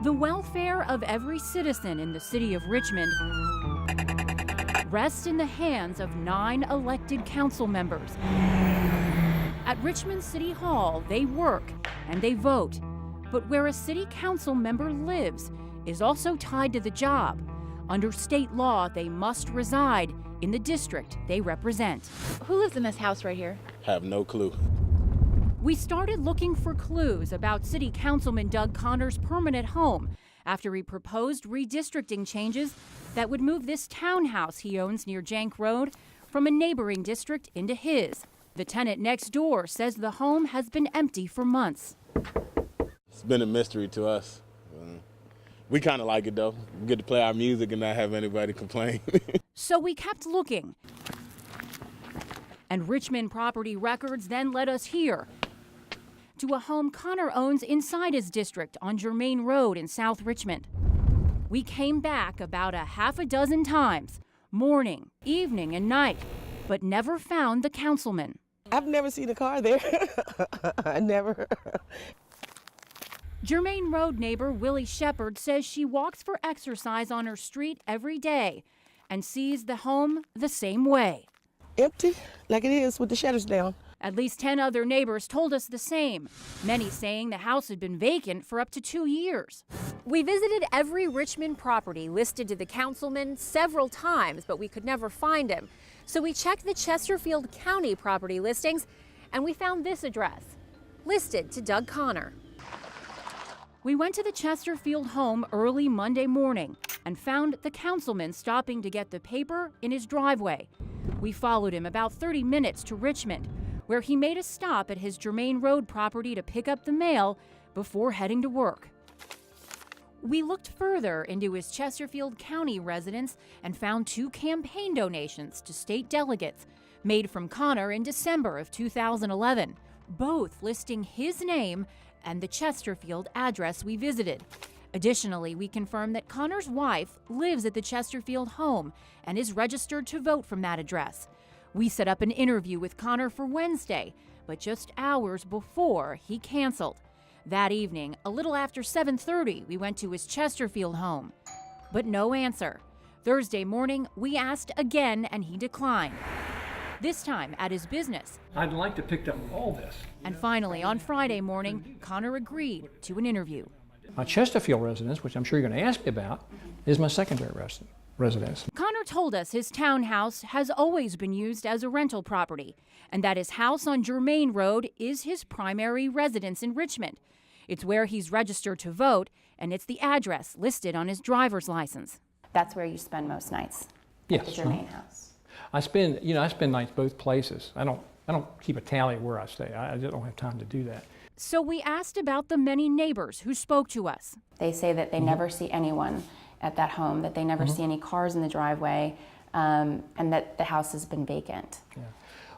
The welfare of every citizen in the city of Richmond rests in the hands of 9 elected council members. At Richmond City Hall, they work and they vote. But where a city council member lives is also tied to the job. Under state law, they must reside in the district they represent. Who lives in this house right here? Have no clue. We started looking for clues about City Councilman Doug Connor's permanent home after he proposed redistricting changes that would move this townhouse he owns near Jank Road from a neighboring district into his. The tenant next door says the home has been empty for months. It's been a mystery to us. We kind of like it though. We get to play our music and not have anybody complain. So we kept looking. And Richmond property records then led us here to a home Connor owns inside his district on Germain Road in South Richmond. We came back about a half a dozen times, morning, evening, and night, but never found the councilman. I've never seen a car there. I never. Germain Road neighbor Willie Shepard says she walks for exercise on her street every day and sees the home the same way. Empty, like it is with the shutters down. At least 10 other neighbors told us the same, many saying the house had been vacant for up to 2 years. We visited every Richmond property listed to the councilman several times, but we could never find him. So we checked the Chesterfield County property listings, and we found this address, listed to Doug Connor. We went to the Chesterfield home early Monday morning and found the councilman stopping to get the paper in his driveway. We followed him about 30 minutes to Richmond, where he made a stop at his Germain Road property to pick up the mail before heading to work. We looked further into his Chesterfield County residence and found 2 campaign donations to state delegates made from Connor in December of 2011, both listing his name and the Chesterfield address we visited. Additionally, we confirmed that Connor's wife lives at the Chesterfield home and is registered to vote from that address. We set up an interview with Connor for Wednesday, but just hours before he canceled. That evening, a little after 7:30, we went to his Chesterfield home, but no answer. Thursday morning, we asked again and he declined. This time at his business. I'd like to pick up all this. And finally, on Friday morning, Connor agreed to an interview. My Chesterfield residence, which I'm sure you're going to ask me about, is my secondary residence. Connor told us his townhouse has always been used as a rental property and that his house on Germain Road is his primary residence in Richmond. It's where he's registered to vote, and it's the address listed on his driver's license. That's where you spend most nights? Yes. At the Germain house? I spend nights both places. I don't keep a tally of where I stay. I just don't have time to do that. So we asked about the many neighbors who spoke to us. They say that they never see anyone at that home, that they never see any cars in the driveway, and that the house has been vacant. Yeah.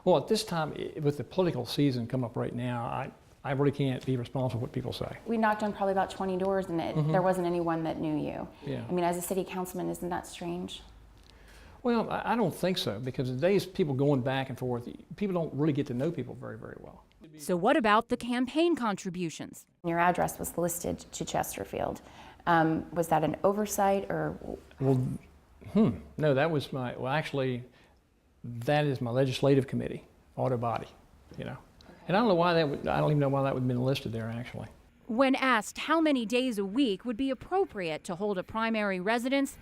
Well, at this time, with the political season coming up right now, I really can't be responsible for what people say. We knocked on probably about 20 doors, and there wasn't anyone that knew you. Yeah. I mean, as a city councilman, isn't that strange? Well, I don't think so, because the days people going back and forth, people don't really get to know people very, very well. So what about the campaign contributions? Your address was listed to Chesterfield. Was that an oversight or? Well, no, that was actually, that is my legislative committee, auto body, you know. And I don't know why I don't even know why that would have been listed there, actually. When asked how many days a week would be appropriate to hold a primary residence,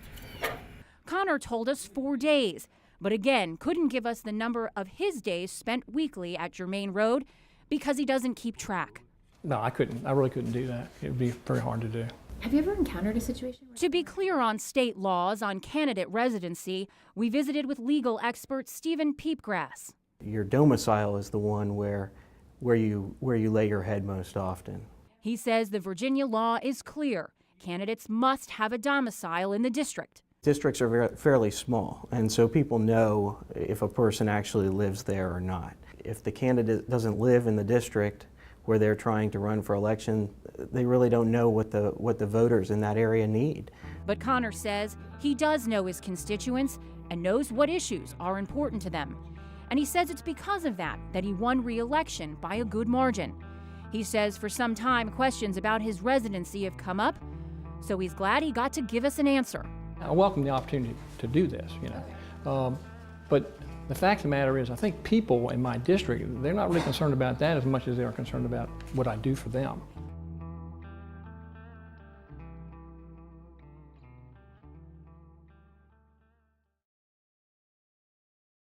Connor told us 4 days, but again, couldn't give us the number of his days spent weekly at Germain Road because he doesn't keep track. No, I couldn't. I really couldn't do that. It would be very hard to do. Have you ever encountered a situation where... To be clear on state laws on candidate residency, we visited with legal expert Stephen Peepgrass. Your domicile is the one where you lay your head most often. He says the Virginia law is clear. Candidates must have a domicile in the district. Districts are fairly small, and so people know if a person actually lives there or not. If the candidate doesn't live in the district where they're trying to run for election, they really don't know what the voters in that area need. But Connor says he does know his constituents and knows what issues are important to them. And he says it's because of that he won re-election by a good margin. He says for some time questions about his residency have come up, So he's glad he got to give us an answer. I welcome the opportunity to do this, but the fact of the matter is, I think people in my district, they're not really concerned about that as much as they are concerned about what I do for them.